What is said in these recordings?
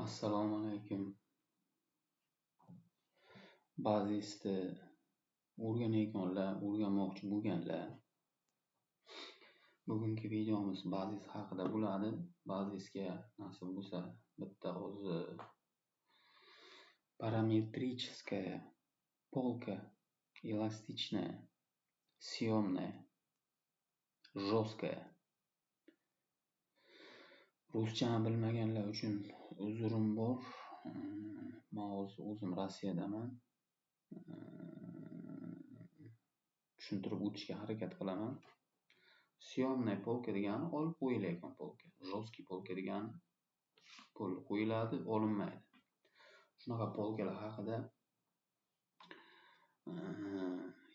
Assalomu alaykum. Bazisni o'rganmoqchi bo'lganlar. Bugungi videomiz bazis haqida bo'ladi. Bazisga nasib bo'lsa bitta o'zi parametrichеская polka, эластичная, съемная, жесткая. Ruschani bilmaganlar uchun uzrim bor. Men o'zim Rossiyadaman. Tushuntirib o'tishga harakat qilaman. Съемная polka degani olib qo'yiladigan polka. Жесткий polka degani qo'yiladi, olinmaydi. Shunaqa polkalar haqida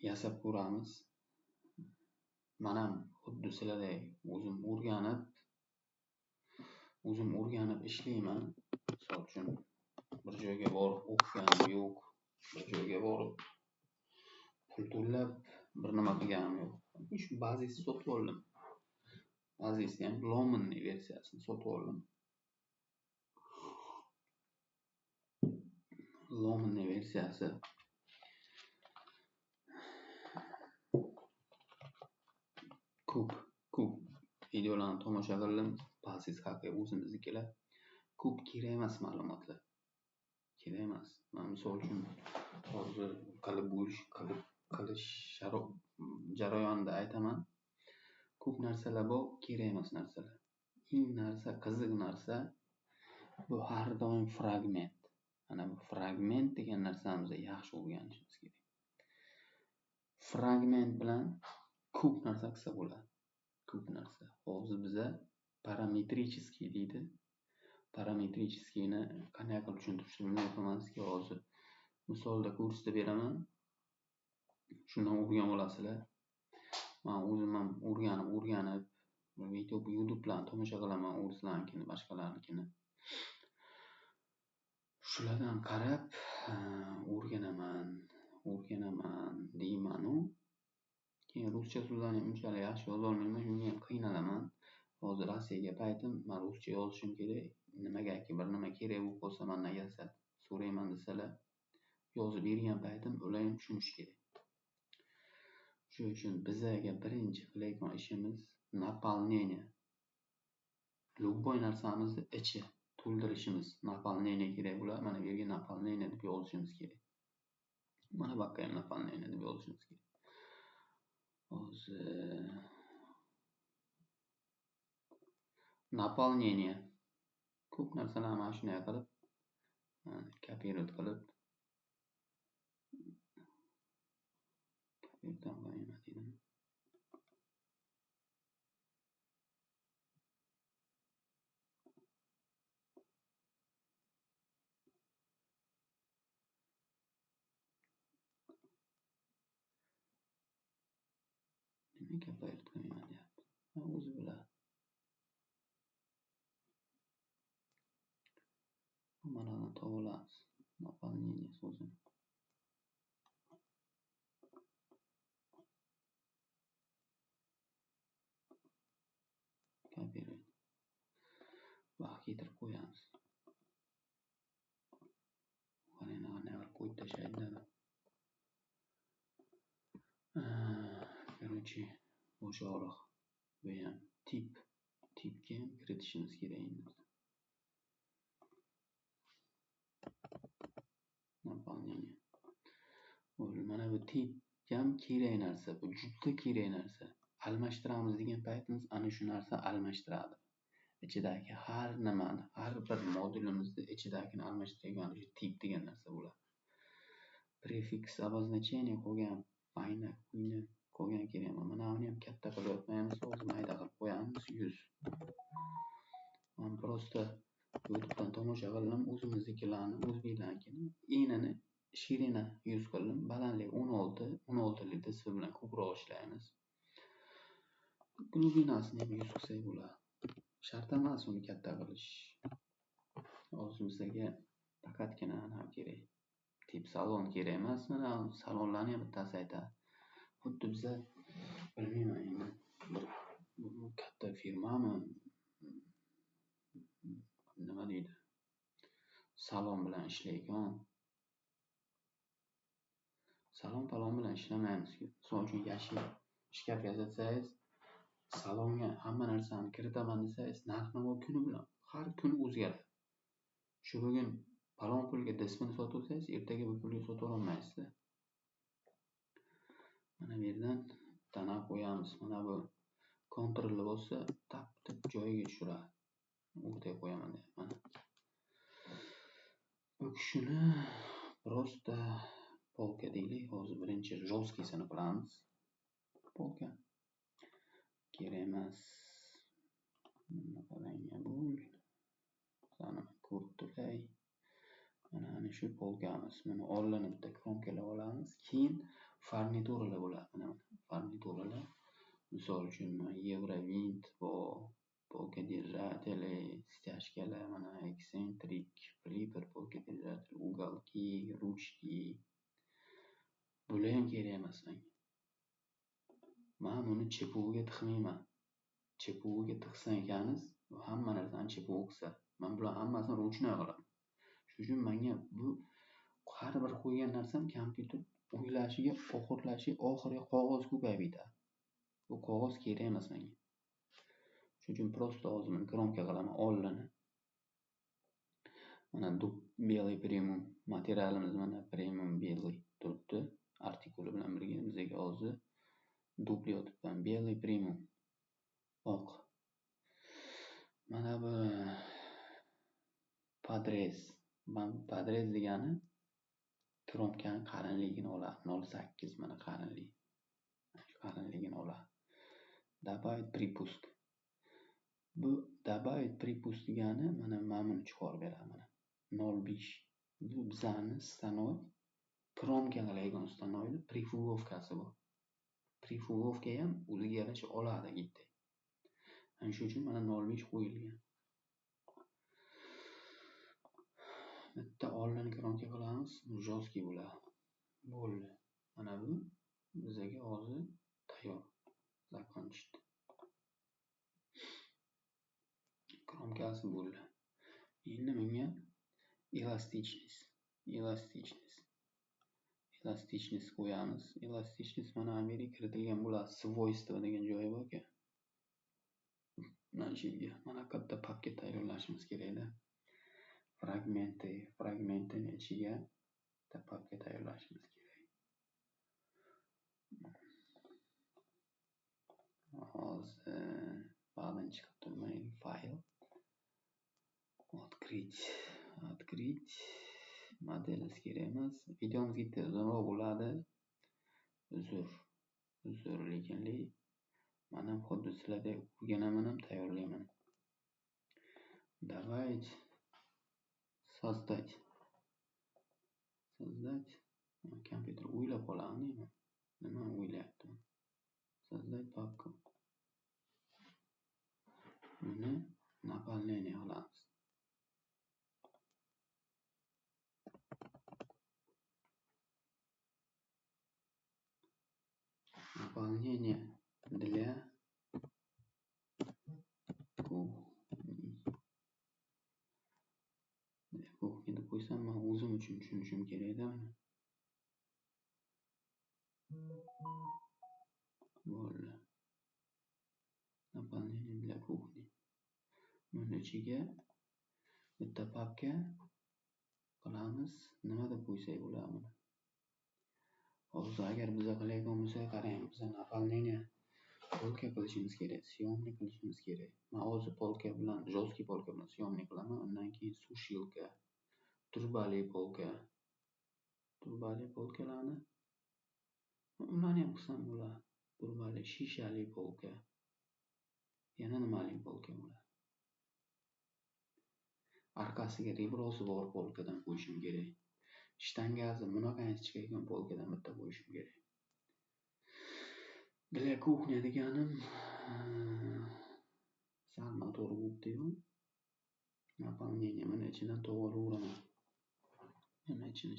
yasab ko'ramiz. Men ham xuddi sizlardek o'zim o'rganib ishlayman. Misol uchun bir joyga borib o'qiganim yo'q. Bir joyga borib pul to'lab bir nima qilganim yo'q. Shu bazisni sotib oldim. Bazisni ham lominniy versiyasini sotib oldim. Lominniy versiyasi ko'p videolarni tomosha qildim. Bazis haqida o'zimiznikilar. Ko'p kerak emas ma'lumotlar. Kerak emas. Men misol uchun hozir qilish jarayonida aytaman. Ko'p narsalar bor, kerak emas narsalar. Eng qiziq narsa bu har doim fragment. Mana bu fragment degan narsamizni yaxshi o'rganishimiz kerak. Fragment bilan ko'p narsa qilsa bo'ladi. Ko'p narsa. Hozir biza parametricheskiy deydi. Parametricheskiyni qanday qilib tushuntirishni bilmayapmanki, hozir misolda kursda beraman. Shundan o'rganib olasizlar. Men o'zim ham o'rganib YouTube'larni tomosha qilaman, o'zlarnikini, boshqalarnikini. Shulardan qarab o'rganaman deyman-u. Keyin ruscha so'zlarni unchalik yaxshi yoza olmayman, shunga ham qiynalaman. Hozir Rossiyaga qaytdim, men ruscha yozishim kerak. Nimagaki bir nima kerak bo'lib qolsa mendan yasab so'rayman desalar, yozib bergan paytim ular ham tushunishi kerak. Shuning uchun bizga birinchi qilayotgan ishimiz naполнение. Любой narsamizni ichi to'ldirishimiz naполнение kerak bo'ladi. Mana bu yerga naполнение deb yozishimiz kerak. Mana bu yerga ham naполнение deb yozishimiz kerak. Hozir naполнение ko'p narsalarni mana shunday qilib kopировать qilib o'zi biladi. Mana to'g'rilamiz. Naполнение so'zini. Kopировать. Vaqt keltirib qo'yamiz. Qaranglar, qanday qilib qo'yib tashlaydilar. Короче, o'sha bu ham tipga ham kiritishimiz kerak endi. Naполнение. Mana bu tip ham kerak narsa, bu juda kerak narsa. Almashtiramiz degan paytimiz ana shu narsa almashtiradi. Ichidagi har nimani, har bir modulimizni ichidagini almashtiradigan shu tip degan narsa bo'ladi. Prefix обозначение qolgan, aynan qolgan kerak emas. Mana uni ham katta qilib yotmaymiz, hozir mayda qilib qo'yamiz 100. Men prosta YouTube'dan tomosha qildim, o'zimiznikilarni, o'zbeklarnikini enini shirina 100 qildim, balandlik 16 lik displey bilan ko'proq ishlaymiz. Glubinasini ham 100 qilsak bo'ladi. Shart emas uni katta qilish. Hozir bizga faqatgina ham kerak. Tip salon kerak emas, mana salonlarni ham bittasi aytadi. Xuddi biza bilmayman endi bir katta firmami nima deydi? salon bilan ishlaydigan. Salon palon bilan ishlamaymiz. Misol uchun yashil shkaf yasatsangiz, salonga hamma narsani kiritaman desangiz, narx-navo kuni bilan har kun o'zgaradi. Shu bugun palon pulga dispni sotib olsangiz, ertaga bu pulga sotib olmaysiz. Mana bu yerdan tana qo'yamiz. Mana bu kontrolli bo'lsa, tap-tip joyiga tushiradi. O'rtaga qo'yaman deyapman. Bu kishini prosta polka deylik. Hozir birinchi jostkiysini qilamiz. Polka kerak emas. Qarangga bo'l. Sana ko'rtulay. Mana shu polkamiz. Buni oldini bitta kromkalab olamiz. Keyin farnituralar bo'ladi. Mana farnituralar. Misol uchun Eurovint, polka держатели, стяжкаlar, mana eksentrik, flipper polka держатель, уголки, ручки. Bular ham kerak emas menga. Men buni chepugiga tiqmayman. Chepugiga tiqsan ekaniz, hamma narsani chepugi qilsa. Men bular hammasini ruchnoy qilaman. Shuning uchun menga bu har bir qo'ygan narsam kompyuter o'ylashiga, oxiriga qog'oz ko'payib ketadi. Bu qog'oz kerak emas menga. Shuning uchun prosta hozir men kromka qilaman oldini. Mana belый premium materialimiz mana premium belый turibdi. Artikuli bilan birga bizga hozir dupli yotibman. Belый premium oq. Mana bu padrez. Padrez degani kromkaning qalinligini oladi. 0.8 mana qalinlik. Shu qalinligini oladi. Добавить припуск. Bu добавить припуск degani mana buni chiqarib beradi mana. 0.5. Bu bizani stanoy kromka qiladigan stanoyning prifugovkasi bu. Prifugovka ham o'ziga yarasha oladi gitti. Ana shu uchun mana 0.5 qo'yilgan. Bitta oldini kromka qilamiz, jostki bo'ladi. Bo'ldi. Mana bu bizga hozir tayyor. Закончить. Kromkasi bo'ldi. Endi menga elastichness qo'yamiz. Elastichness mana bu yerga kiritilgan bo'ladi. Свойства degan joyi bor-ku. Mana shu yerga mana katta papka tayyorlashimiz kerak-da. Fragmentini ichiga bitta papka tayyorlashimiz kerak. Hozir ba'dan chiqib turmaydi fayl. Открыть. Model kerak emas. Videomiz bitta uzunroq bo'ladi. Uzr lekinli. Mana xuddi sizlardek o'rganaman ham tayyorlayman. Давайте создать. Kompyuter o'ylab qolammi? Nima o'ylayapti? Создать папку. Buni naполнение qilamiz. Наполнение для kухни deb qo'ysam, men o'zim uchun tushunishim kerak-da buni. Bo'ldi. Naполнение для кухни. Buni ichiga bitta papka qilamiz. Nima deb qo'ysak bo'ladi buni? Hozir agar biz qilayotgan bo'lsak, qarang, biz naполнение polka qilishimiz kerak, съемный qilishimiz kerak. Men hozir polka bilan, jostki polka bilan съемный qilaman. Undan keyin sushilka, turbali polkalarni ularni ham qilsam bo'ladi. Turbali shishali polka. Yana nimali polka bo'ladi. Arkasiga rebrosi bor polkadan qo'yishim kerak. Shtangasi bunaqangi chiqadigan polkadan bitta qo'yishim kerak. Для кухни deganim sal noto'g'ri bo'libdi-yu. Naполнение mana ichidan to'g'rilaman. Nima ichini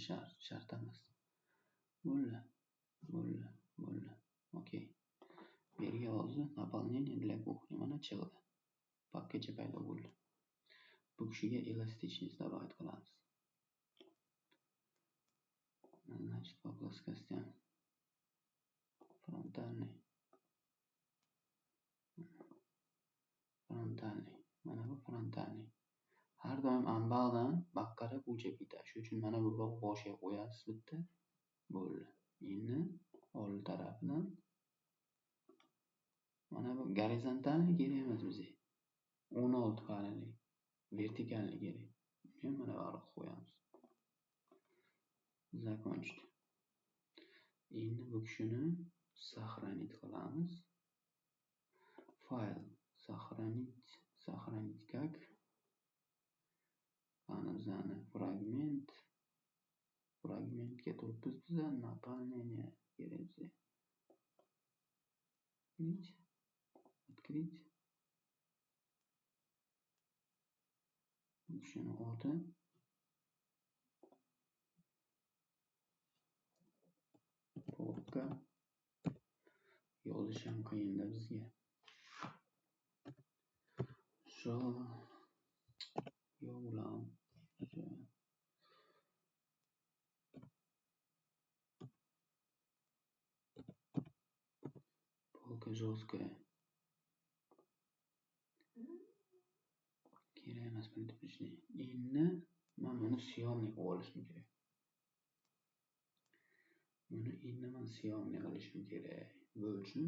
shart emas. Bo'ldi. Okey. Bu yerga hozir naполнение для кухни mana chiqdi. Papkacha paydo bo'ldi. Bu kishiga elastichness добавить qilamiz. Значит, по плоскостям. Frontalniy. Mana bu frontalniy. Har doim ambaqdan baqqara ko'chib ketadi. Shuning uchun mana bu boshiga qo'yasiz bitta. Bo'ldi. Endi old tarafidan mana bu gorizontalniy kerak emas bizga. 16 qalinlik. Vertikalniy kerak. Buni mana bu yoqqa qo'yamiz. Закончить. Endi bu kishini сохранить qilamiz. Fayl сохранить как ana bizani fragmentga turibmiz biza наполнение kerak bizga. Открыть. Bu kishini oti polka yozish ham qiyinda bizga. Yovlam. Polka жесткая. Kerak emas buni tepishni. Endi men buni съемный qilib olishim kerak. Buni endi men съемный qilishim kerak. Bu uchun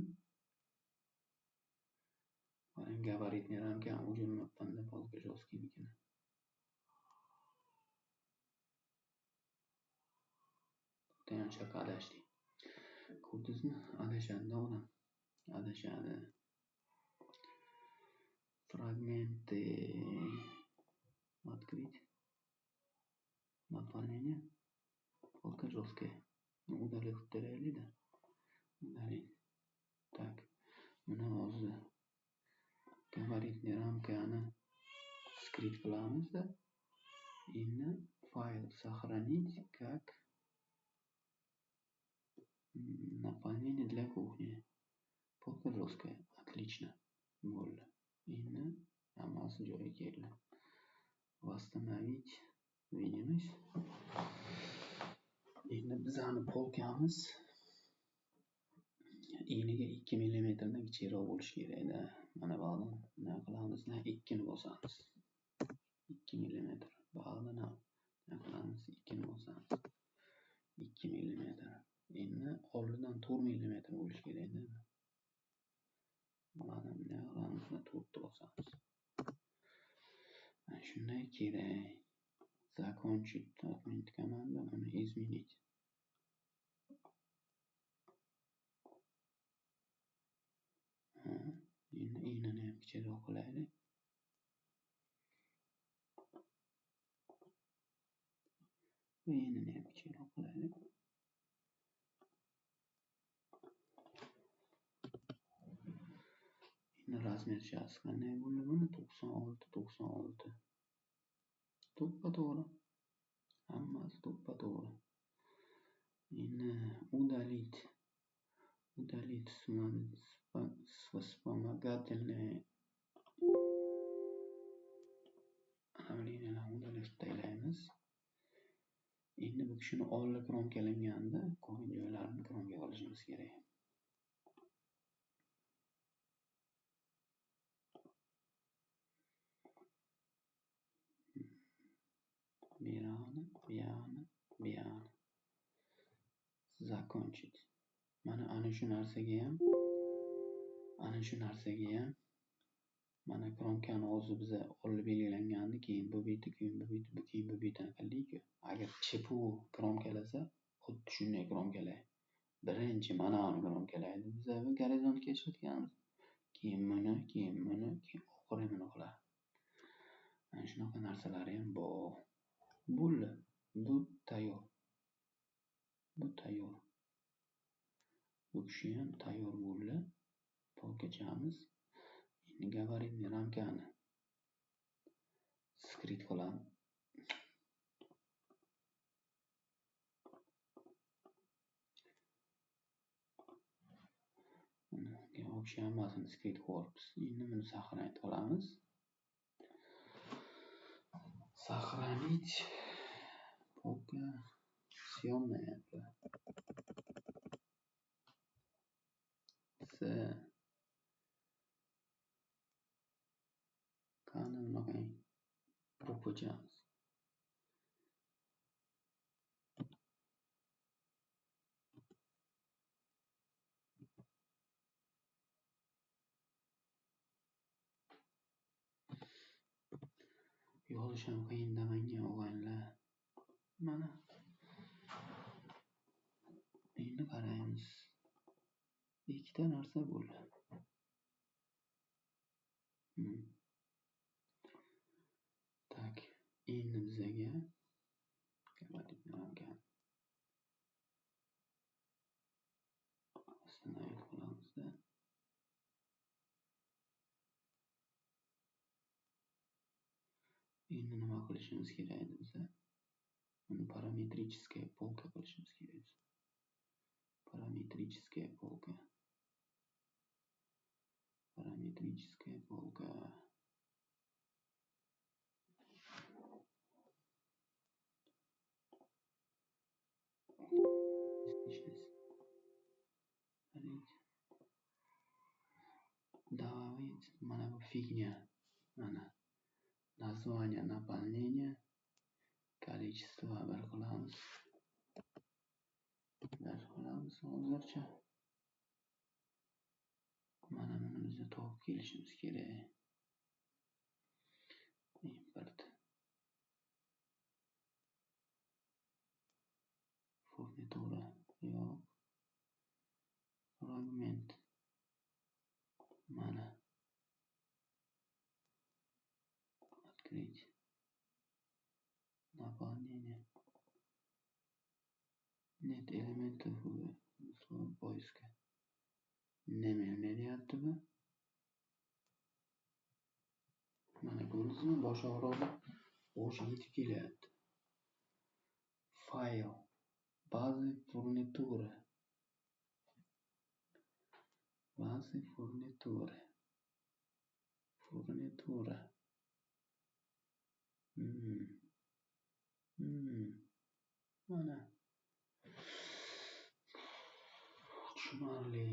mana gabaritni ramka o'chirmayapman-da polka жесткийnikini. Tayanchoqqa adashdik. Ko'rdingizmi? Adashadi odam. Adashadi. Фрагменты. Открыть. Наполнение. Полка жесткая. Удалить теряли, да? Удалить. Так. Buni hozir gabaritni ramkani skrit qilamiz-da. Endi fayl сохранить как наполнение для кухни. Полка жесткая. Отлично. Bo'ldi. Endi hammasi joyiga keldi. Восстановить видимость. Endi bizani polkamiz eniga 2 mm dan kichikroq bo'lishi kerak-da. Mana bu yerdan nima qilamiz? 2 ni bosamiz. 2 mm. Bu yerdan nima qilamiz? 2 ni bosamiz. 2 mm. Endi oldidan 4 mm bo'lishi kerak-da. Mana nima qilamiz? 4 ni bosamiz. Mana shunday kerak. Закончить отменить команду, изменить. Endi enini ham kichikroq qilaylik. Enini ham kichikroq qilaylik. Endi razmerchasi qanday bo'ldi buni? 96. To'ppa-to'g'ri. Hammasi to'ppa-to'g'ri. Endi удалить вспомогательные обновлениyalarni udalishni taylaymiz. Endi bu kishini oldi kromkalanganda qolgan joylarini kromga olishimiz kerak. Bu yoqni. Закончить. Mana ana shu narsaga ham mana kromkani o'zi biza olib belgilangandi, keyin bu beti, keyin bu betini qildik-ku. Agar chipu kromkalasa, xuddi shunday kromkalaydi. Birinchi mana buni kromkalaydi. Biza bu gorizontga ishlatganmiz. Keyin buni, keyin oxiri buni qiladi. Mana shunaqa narsalari ham bor. Bo'ldi. Bu tayyor. Bu kishi ham tayyor bo'ldi. Polkachamiz. Endi gabaritni ramkani skrit qilamiz. Bunga o'xshash hammasini skrit qilamiz. Endi buni сохранить qilamiz. Сохранить polka Съемная. Qani bunaqangi qurib ko'chamiz. Yozish ham qiyin demang og'aynilar. Mana endi qaraymiz. Ikkita narsa bo'ldi. Tak, endi bizaga oстановить qilamizda. Endi nima qilishimiz kerak biza? Buni parametrическая полка qilishimiz kerak. Parametrическая полка. Parametrическая полка. Добавить mana bu figня. Mana название наполнения, количество bir qilamiz. Hozircha. Mana buni bizga topib kelishimiz kerak. Import. Furnitura. Yo'q. Fragment. Mana. Открыть. Наполнение. Net элементов условия поиска. Ne deyapti bu? Mana ko'rdingizmi? Bosh og'rig'i o'sha yetib kelyapti. File. Bazi furnitura. Bazi furnitura. Furnitura. Mana. Tushunarli.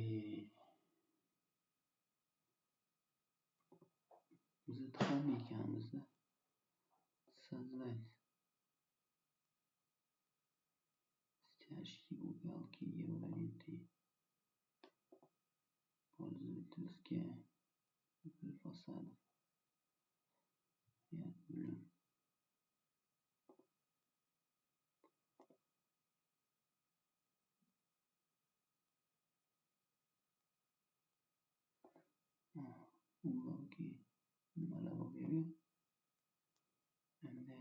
Biz tamom ekanmiz-da. Создать. Стяжки, уголки, евровинты. Пользовательские. Фасады. Я блин. Uголки. Nimalar bergan? Endi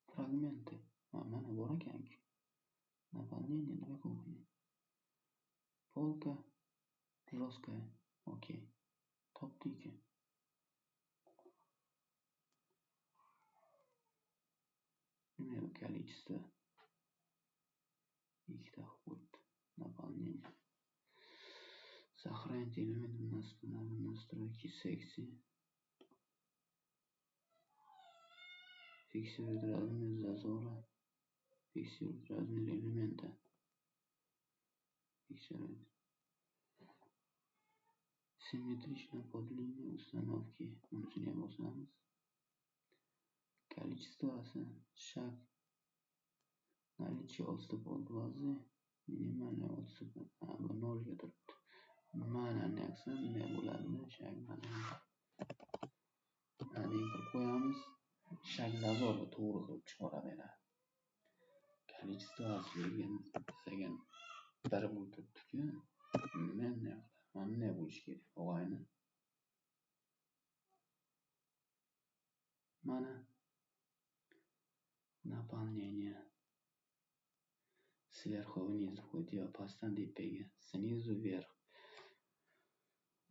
fragmenты. Mana bor ekan-ku. Наполнение 2 копии. Полка жесткая. Окей. Topdik. Количество. Ikkita qo'ydi. Наполнение. Сохранить элементы настройки секции. Фиксирует размер зазора. Фиксирует размер элемента. Фиксирует. Симметрично под линией установки. Unutmaya bosamiz. Количество шаг. Наличие отступа от базы. Минимальный отступ. Bu 0 ga turibdi. Mana naqsa nima bo'ladi? Shak mana. Mana qilib qo'yamiz. Shak zazorni to'g'ri qilib chiqaraveradi. Количество degan degan bir bo'lib turibdi-ku. Mana bo'lishi kerak, og'ayni. Mana наполнение. Сверху вниз ходит, пастdan tepaga, снизу вверх.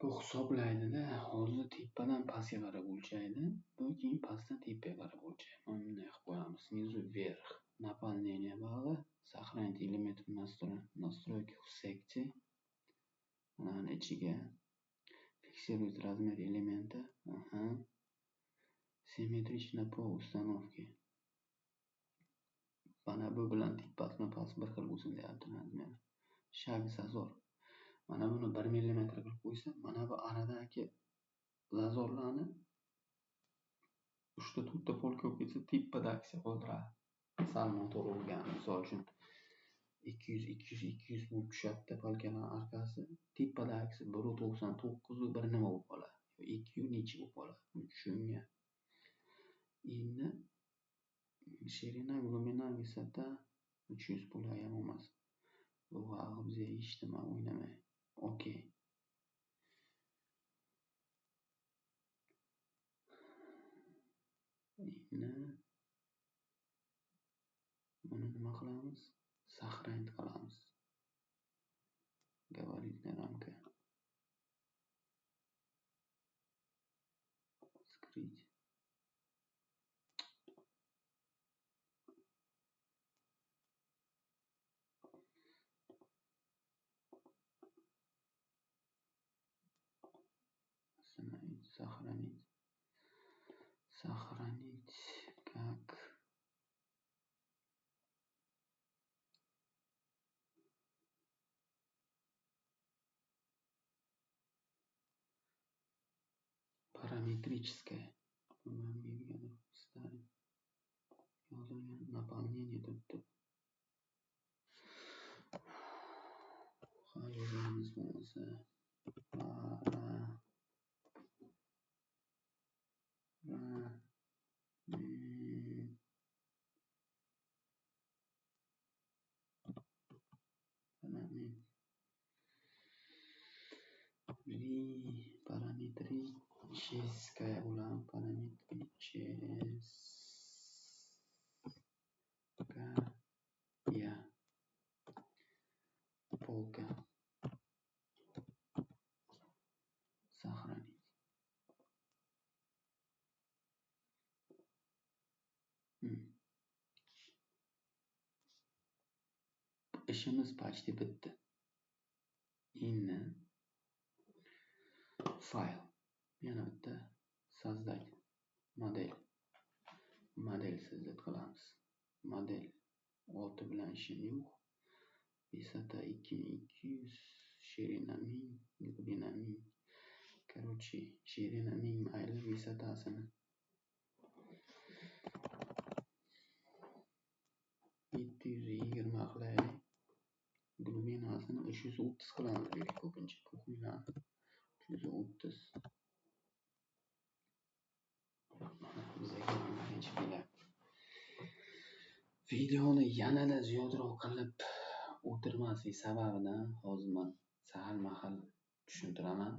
Bu hisoblaydi-da, hozir tepadan pastga qarab o'lchaydi. Bu keyin pastdan tepaga qarab o'lchaydi. Mana bunday qilib qo'yamiz. Снизу вверх. Наполнение bag'i, сохранить элемент настройки секции. Bunani ichiga фиксирует размер элемента. Симметрично по установке. Mana bu bilan tippas bir xil bo'lsin deyapti mana. Shagi zazor. Mana buni 1 millimetr qilib qo'ysam, mana bu aradagi zazorlarni 3-4 polka bo'lib ketsa, tippadagisi qoldiradi. Sal noto'g'ri bo'lgan. Misol uchun 200 bo'lib tushadi polkalar arkasi. Tippadagisi 1.99 bir nima bo'lib qoladi. 2 nechi bo'lib qoladi. Shunga endi ширина, глубина, высота 300 bo'ladi ham emas. Bu vaqt bizga hech nima o'ynamay. Okey. Endi buni nima qilamiz? Сохранить qilamiz. Gabaritni ramka. Скрыть. Сохранить. Сохранить как параметрическое. Ставим. Наполнение тут. Yozamiz bo'lsa параметрическая bo'ladi. Параметрическая полка. Сохранить. İşimiz почти bitti. Endi fayl. Yana bitta создать model. Model so'zlat qilamiz. Model 6 bilan ishim yo'q. Высота 2200, ширина 1000, глубина 1000. Короче, ширина 1000 mayli, высотасini 720 qilaylik. Glubinasini 330 qilamiz dedik ko'pincha. Ko'pincha 330. Videoni yanada ziyodroq qilib o'tirmaslik sababidan hozir men sahal-mahal tushuntiraman.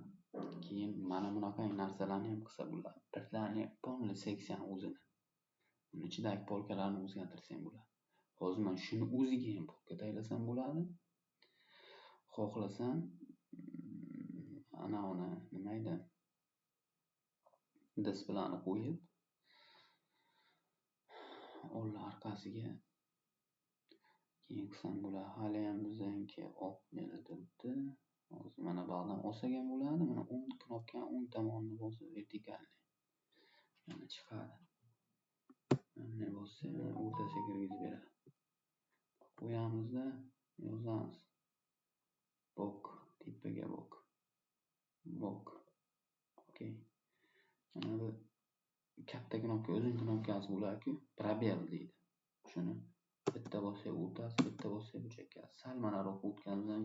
Keyin mana bunaqa narsalarni ham qilsa bo'ladi. Birdaniga polni seksiyani o'zini. Uni ichidagi polkalarni o'zgartirsang bo'ladi. Hozir men shuni o'ziga ham polka taylasam bo'ladi. Xohlasam ana uni nima edi? Displeyni qo'yib olla orqasiga keyin qilsam bo'ladi. Hali ham bizaniki oq turibdi. Hozir mana bog'dan olsak ham bo'ladi. Mana o'ng knopkani o'ng tomonini bosib vertikalni. Mana chiqadi. Mana bossa o'rtasiga kirgizib beradi. Qo'yamizda yozamiz. Bok, tipiga bok. Bok. Okey. Mana bu katta knopka, uzun knopkasi bo'ladi-ku, probel deydi. Shuni bitta bossak o'rtasi, bitta bossak burchakasi. Sal manaroq o'tgandan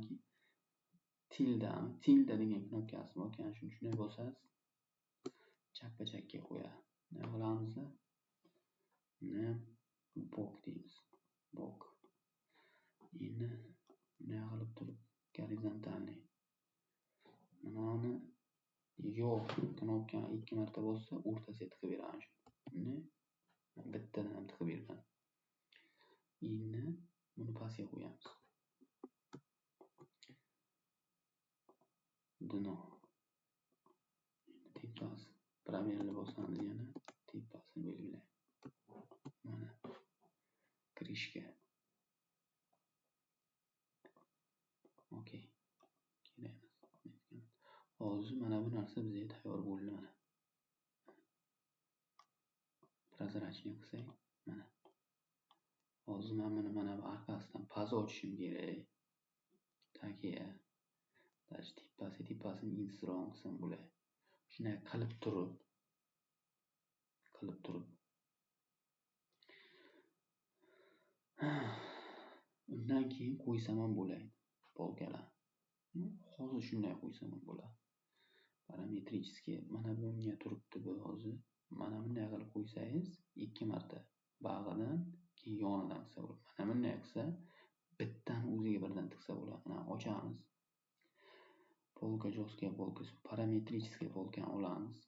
keyin tilda degan knopkasi bor ekan, shuni bosasiz. Chappa-chakka qo'yadi. Nima qilamiz? Bok deymiz. Bok. Endi bunday qilib turib gorizontalniy. Mana yo'q knopkani 2 marta bossa o'rtasiga tiqib beradi. Buni bittadan ham tiqib bergan. Endi buni pastga qo'yamiz. Dno. Tipas. Probelni bosamiz yana. Tipasini belgilaymiz. Mana krishka. Okey. Kerak emas. Hozir mana bu narsa bizga tayyor bo'ldi mana. Prozrachniy qilsak, mana. Hozir men buni mana bu orqasidan paz ochishim kerak. Tagiga даже tepasini inchroq qilsam bo'ladi. Shunday qilib turib undan keyin qo'ysam ham bo'ladi polkalar. Hozir shunday qo'ysam ham bo'ladi. Parametriskiy mana bunga turibdi bu hozir. Mana bunday qilib qo'ysangiz, 2 marta bag'idan keyin yonidan qilsa bo'ladi. Mana bunday qilsa, bittani o'ziga birdan tiqsa bo'ladi. Mana ochamiz. Polka жесткая polka, parametriskiy polkani olamiz.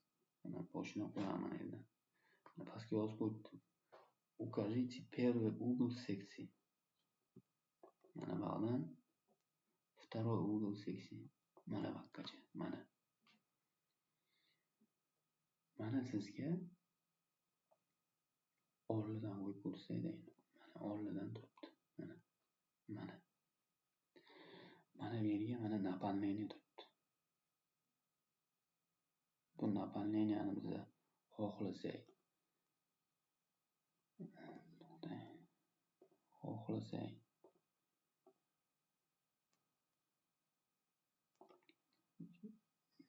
Mana boshidan qo'yaman endi. Pastga yozib qo'yibdi. Укажите первый угол секции. Mana bag'dan второй угол секции. Mana buyoqqacha. Mana sizga oldidan qo'yib ko'rsatay deydi. Mana oldidan turibdi. Mana bu yerga mana naполнение turibdi. Bu naполнениyani biz xohlasak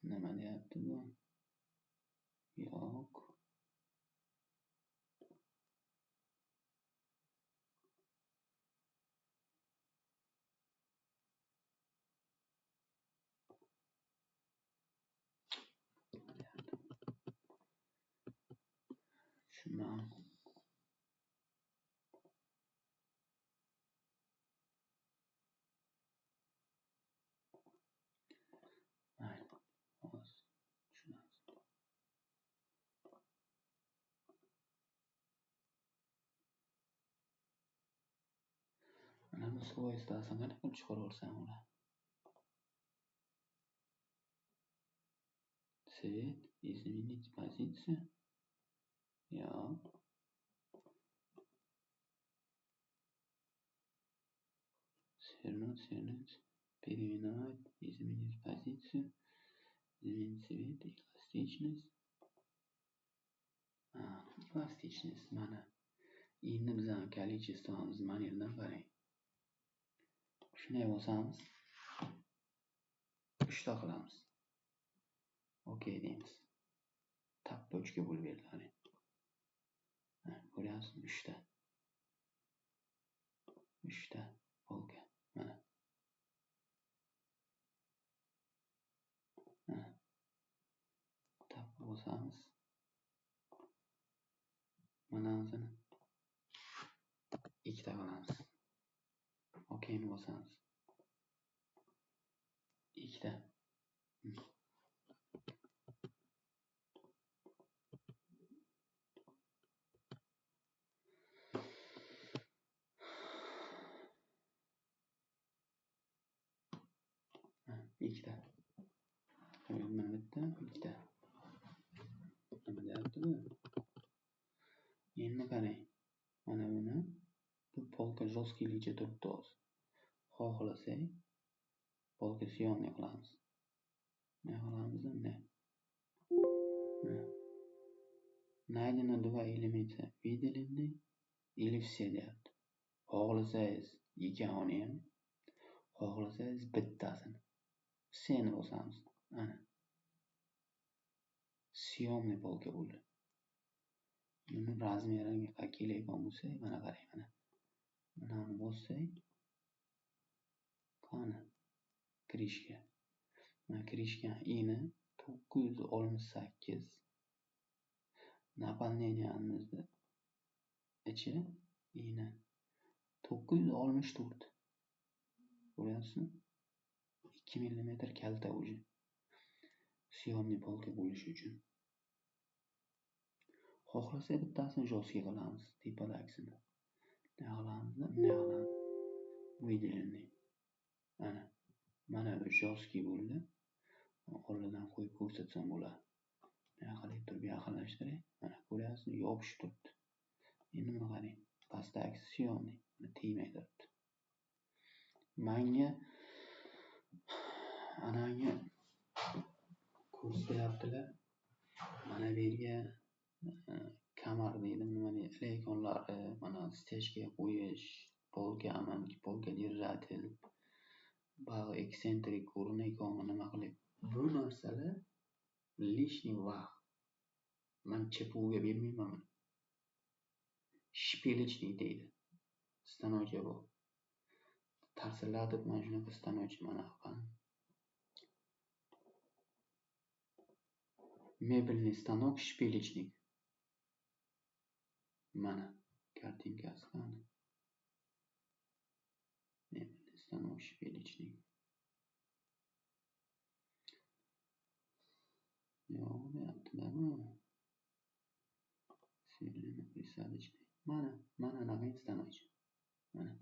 nima deyapti bu? Yo'q. Shundan mana bu svoystasini qanaqa qilib chiqarib olsam bo'ladi? Цвет, изменить позицию. Yo'q. Свернуть, переименовать, изменить позицию, изменить цвет, эластичность. Эластичность mana. Endi bizning количествоmiz mana yerdan qarang. Shunday bo'lsamiz, 3 ta qilamiz. Okey deymiz. Tappochka bo'lib beriladi. Ko'ryapsizmi? 3 ta. 3 ta polka. Mana. Tap bosamiz. Mana o'zini 2 ta qilamiz. Okeyni bosamiz. 2 ta. ikkita. Mana bitta, ikkita. Nima deyapti bu? Endi qarang. Mana buni bu polka жесткийligicha turibdi hozir. Xohlasak polka съемный qilamiz. Nima qilamiz endi? Найдено 2 элемента выделены или все deyapti. Xohlasangiz ikkovini ham, xohlasangiz bittasini. Seni bosamiz. Ana. Съемный polka bo'ldi. Buni razmeriga keladigan bo'lsa, mana qarang mana. Mana bossak, qani krishka. Mana krishka eni 968. Naполнениямizda ichi eni 964. Ko'ryapsizmi? 2 mm kalta уже. Съемный polka bo'lishi uchun. Xohlasak bittasini жесткий qilamiz, tepadagisini. Bunday qilamiz. Выделенный. Mana bu жесткий bo'ldi. Oldidan qo'yib ko'rsatsam bo'ladi. Bunday qilib turib yaqinlashtiray. Mana ko'ryapsizmi? Yopishib turibdi. Endi buni qarang. Pastdagi съемный. Tegmay turibdi. Menga ananga kurs deyaptilar. Mana bu yerga kamar deydi, nima deydi, elektronlari, mana stechka qo'yish, polka, amanki polka держатель, bag'i eksentrik, ko'rinayotgan nima qilib. Bu narsalar lishniy vaqt. Men chepuga bermayman buni. Shpilichnik deydi. Stanokcha bu. Tarsillatib mana shunaqa stanokcha mana qilgan. Mebelniy stanok shpilichnik. Mana kartinkasi qani. Mebelniy stanok shpilichnik. Yo'q, deyaptilar bu. Seriyani присадочный. Mana anaqa stanokcha. Mana.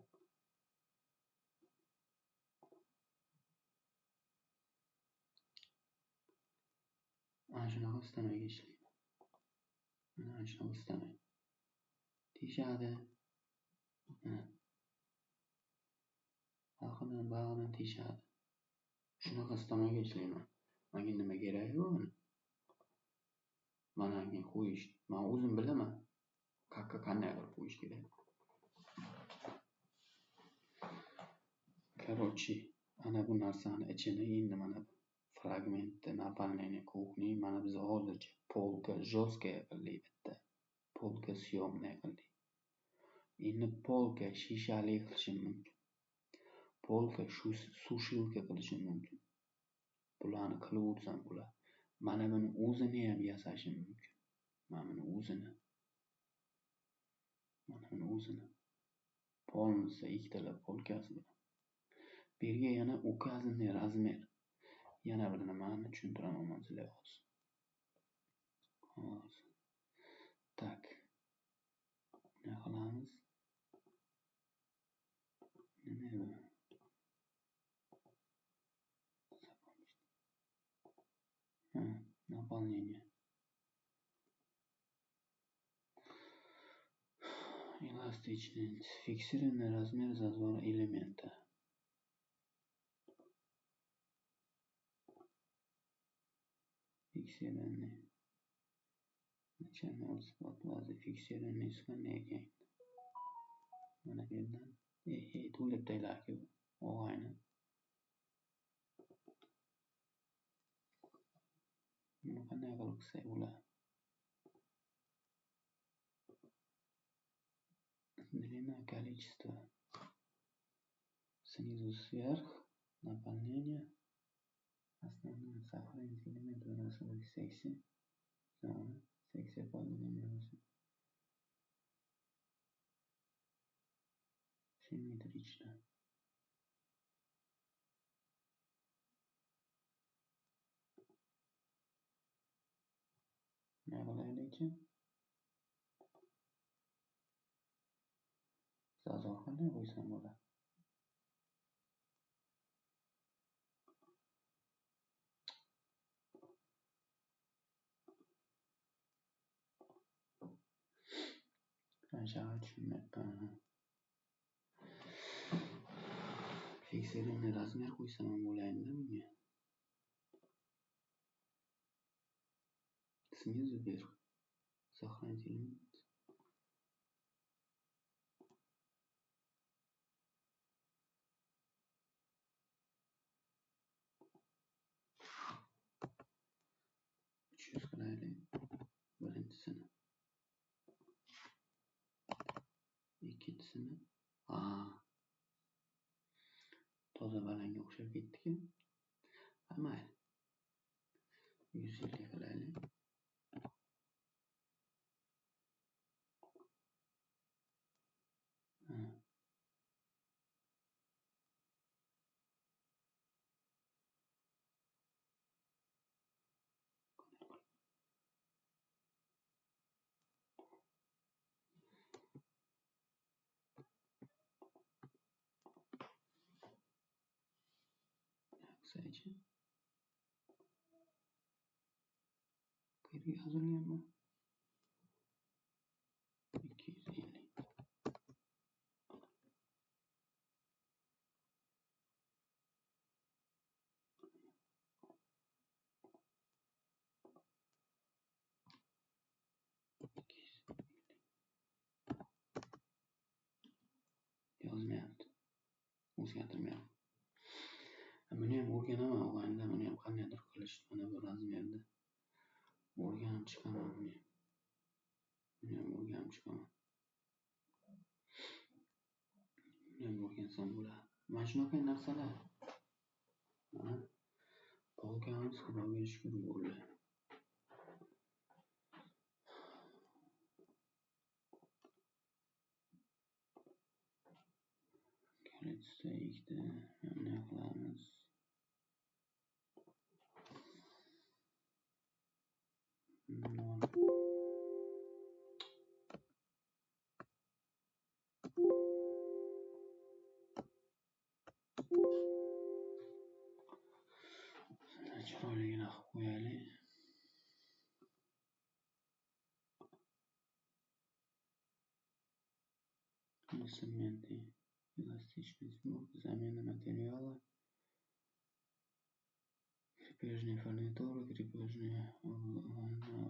Ana shunaqa stanokga ishlaydi. Mana shunaqa stanok. Teshadi. Bag'idan teshadi. Shunaqa stanokga ishlayman. Menga nima kerak buni? Mana men qo'yish. Men o'zim bilaman. Qanday qilib qo'yish kerak. Короче, ana bu narsani ichini endi mana fragmentda naполнение кухни mana biz hozircha polka жесткая qildik bitta. Polka съемная qildik. Endi polka shishali qilishim mumkin. Polka sushilka qilishim mumkin. Bularni qilib o'tsam bular. Mana buni o'zini ham yasashim mumkin. Mana buni o'zini. Polnisi ikkitalab polkasi bilan. Bu yerga yana uказанный размер. Yana bir nimani tushuntiraman sizlarga hozir. Tak. Nima qilamiz? Nima bu? Наполнение. Эластичность. Фиксированный размер зазора элемента. Фиксированный. Начальный отсплат базы. Фиксированный сканер. Mana bu yerdan to'lib taylarki og'ayni. Buni qanday qilib qilsak bo'ladi? Длина, количество. Снизу вверх. Наполнение. Основная сохранить элемент выносливых секций. Зона. Секция подвижения. Симметрично. Ne qilaylik? Zazor qanday qo'ysam bo'ladi? Qanchaga tushunmayapman. Фиксированный размер qo'ysam ham bo'ladimi bunga? Снизу вверх. Сохранить элемент. Choose qilaylik. Birinchisini. Ikkinchisini. Toza balanga o'xshab ketdi-ku. Mayli. 150 qilaylik. Qisqacha. Qayerga yozilganmi? 250. o'zgartirmayapman. Buni ham o'rganaman og'ayni, buni ham qandaydir qilish, mana bu razmerda o'rganib chiqaman buni ham o'rganib chiqaman. Buni ham o'rgansam bo'ladi. Mana shunaqa narsalar. Mana polkamiz Xudoga shukr bo'ldi. Kalitsda ikkita bunday qilamiz. Chiroyligina qilib qo'yaylik. Инструменты, эластичность, замена материала, крепежные фурнитуры, крепежные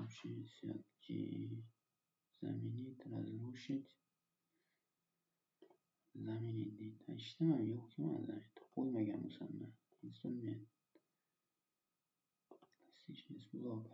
общие сетки, заменить, разрушить, заменить deydi. Eshitdimmi? Yo'q, kimadi? Qo'ymagan bo'lsamman. Instrument, эластичность блока.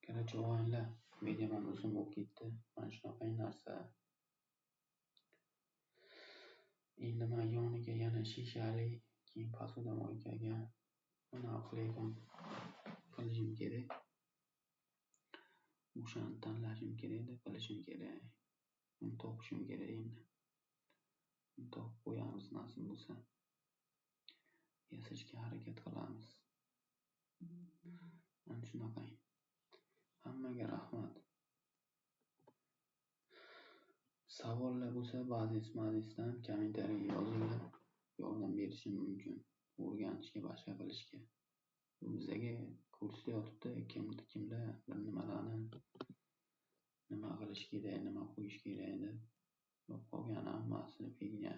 Короче, o'g'aylar, video ham uzun bo'lib ketdi. Mana shunaqa narsa. Endi men yoniga yana shishali, keyin posodamoykaga qilishim kerak. O'shani tanlashim kerak-da, qilishim kerak. Uni topishim kerak endi. Uni topib qo'yamiz nasib bo'lsa. Yasashga harakat qilamiz. Mana shunaqa. Hammaga rahmat. Savollar bo'lsa, ba'zisidan kommentariy yozinglar. Yordam berishim mumkin. O'rganishga, boshqa qilishga. Bizga kursda yotibdi, kimda bir nimalarni nima qilish kerak, nima qo'yish kerak deb qolgan hammasi figня.